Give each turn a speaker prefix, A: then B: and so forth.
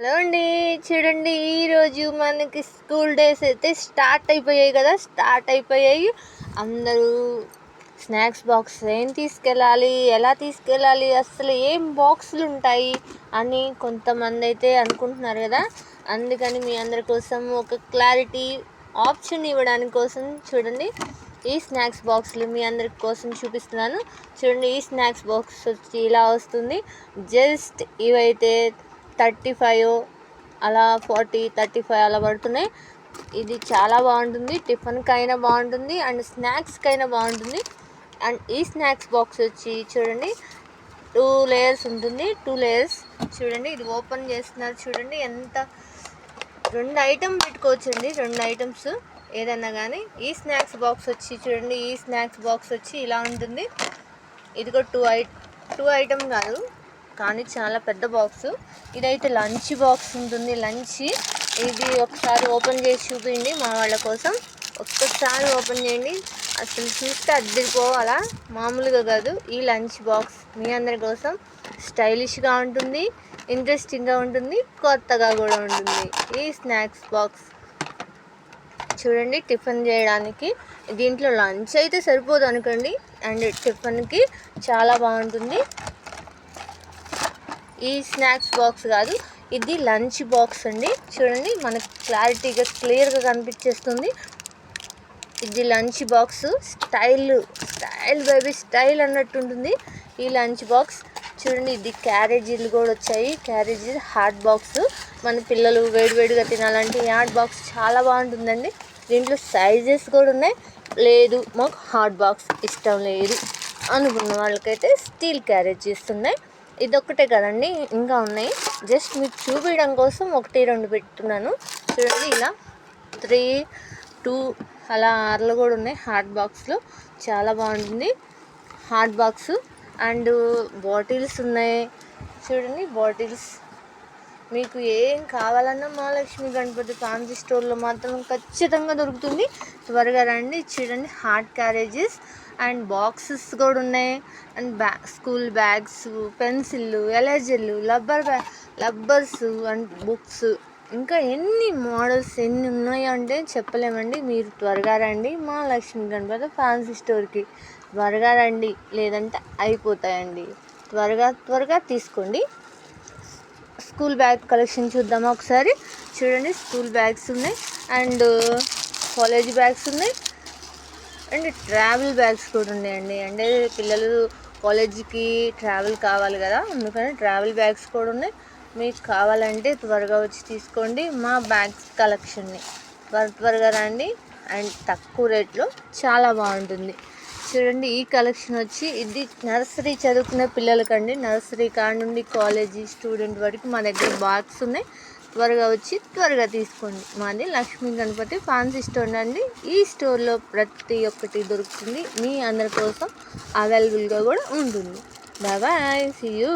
A: Hello అండి, చూడండి ఈరోజు మనకి స్కూల్ డేస్ అయితే స్టార్ట్ అయిపోయాయి. అందరూ స్నాక్స్ బాక్స్ ఏం తీసుకెళ్ళాలి, ఎలా తీసుకెళ్ళాలి, అసలు ఏం బాక్సులు ఉంటాయి అని కొంతమంది అయితే అనుకుంటున్నారు కదా. అందుకని మీ అందరి కోసం ఒక క్లారిటీ ఆప్షన్ ఇవ్వడానికి కోసం చూడండి ఈ స్నాక్స్ బాక్స్లు మీ అందరి కోసం చూపిస్తున్నాను. చూడండి, ఈ స్నాక్స్ బాక్స్ వచ్చి ఇలా వస్తుంది. జస్ట్ ఇవైతే 35 అలా 40, 35 అలా పడుతున్నాయి. ఇది చాలా బాగుంటుంది, టిఫిన్కి అయినా బాగుంటుంది అండ్ స్నాక్స్కి అయినా బాగుంటుంది. అండ్ ఈ స్నాక్స్ బాక్స్ వచ్చి చూడండి 2 లేయర్స్ ఉంటుంది. 2 లేయర్స్ చూడండి, ఇది ఓపెన్ చేస్తున్నారు చూడండి. ఎంత 2 ఐటమ్ పెట్టుకోవచ్చండి, 2 ఐటమ్స్ ఏదన్నా కానీ. ఈ స్నాక్స్ బాక్స్ వచ్చి చూడండి, ఈ స్నాక్స్ బాక్స్ వచ్చి ఇలా ఉంటుంది. ఇది కూడా 2 ఐటమ్ కాదు కానీ చాలా పెద్ద బాక్స్. ఇదైతే లంచ్ బాక్స్ ఉంటుంది. లంచ్ ఇది ఒకసారి ఓపెన్ చేసి చూపించండి మా వాళ్ళ కోసం. ఒక్కసారి ఓపెన్ చేయండి, అసలు చూస్తే అద్దరిపోవాలా, మామూలుగా కాదు. ఈ లంచ్ బాక్స్ మీ అందరి కోసం స్టైలిష్గా ఉంటుంది, ఇంట్రెస్టింగ్గా ఉంటుంది, కొత్తగా కూడా ఉంటుంది. ఈ స్నాక్స్ బాక్స్ చూడండి, టిఫిన్ చేయడానికి. దీంట్లో లంచ్ అయితే సరిపోదు అనుకోండి, అండ్ టిఫిన్కి చాలా బాగుంటుంది. ఈ స్నాక్స్ బాక్స్ కాదు, ఇది లంచ్ బాక్స్ అండి. చూడండి, మనకు క్లియర్గా కనిపించేస్తుంది. ఇది lunch box. Style baby style అన్నట్టు ఉంటుంది ఈ లంచ్ బాక్స్. చూడండి, ఇది క్యారేజీలు కూడా వచ్చాయి. Carriage hot box. మన పిల్లలు వేడివేడిగా తినాలంటే ఈ హాట్ బాక్స్ చాలా బాగుంటుందండి. దీంట్లో సైజెస్ కూడా ఉన్నాయి. లేదు మాకు హాట్ బాక్స్ ఇష్టం లేదు అనుకున్న వాళ్ళకైతే స్టీల్ క్యారేజీస్ ఉన్నాయి. ఇదొక్కటే కదండి, ఇంకా ఉన్నాయి. జస్ట్ మీకు చూపించడం కోసం 1, 2 పెట్టున్నాను. చూడండి, ఇలా 3, 2 అలా 6 కూడా ఉన్నాయి హాట్ బాక్స్లో. చాలా బాగుంటుంది హాట్ బాక్స్. అండ్ బాటిల్స్ ఉన్నాయి చూడండి. బాటిల్స్ మీకు ఏం కావాలన్నా మహాలక్ష్మి గణపతి ఫ్యాన్సీ స్టోర్లో మాత్రం ఖచ్చితంగా దొరుకుతుంది. త్వరగా రండి. చూడండి, హాట్ క్యారేజెస్ అండ్ బాక్సెస్ కూడా ఉన్నాయి. అండ్ స్కూల్ బ్యాగ్స్, పెన్సిళ్ళు, ఎరేజర్లు, రబ్బర్స్ అండ్ బుక్స్, ఇంకా ఎన్ని మోడల్స్ ఎన్ని ఉన్నాయి అంటే చెప్పలేమండి. మీరు త్వరగా రండి మహాలక్ష్మి గణపతి ఫ్యాన్సీ స్టోర్కి. త్వరగా రండి, లేదంటే అయిపోతాయండి. త్వరగా తీసుకోండి. స్కూల్ బ్యాగ్ కలెక్షన్ చూద్దామా ఒకసారి. చూడండి, స్కూల్ బ్యాగ్స్ ఉన్నాయి అండ్ కాలేజ్ బ్యాగ్స్ ఉన్నాయి అండ్ ట్రావెల్ బ్యాగ్స్ కూడా ఉన్నాయండి. అంటే పిల్లలు కాలేజీకి ట్రావెల్ కావాలి కదా, అందుకని ట్రావెల్ బ్యాగ్స్ కూడా ఉన్నాయి. మీకు కావాలంటే త్వరగా వచ్చి తీసుకోండి మా బ్యాగ్స్ కలెక్షన్ని. త్వరగా రండి అండ్ తక్కువ రేట్లో చాలా బాగుంటుంది. చూడండి, ఈ కలెక్షన్ వచ్చి ఇది నర్సరీ చదువుకునే పిల్లలకండి. నర్సరీ కాడ నుండి కాలేజీ స్టూడెంట్ వరకు మా దగ్గర బాక్స్ ఉన్నాయి. త్వరగా వచ్చి త్వరగా తీసుకోండి. మాది లక్ష్మీ గణపతి ఫ్యాన్సీ స్టోర్ అండి. ఈ స్టోర్లో ప్రతి ఒక్కటి దొరుకుతుంది. మీ అందరి కోసం అవైలబుల్గా కూడా ఉంటుంది. Bye, see you.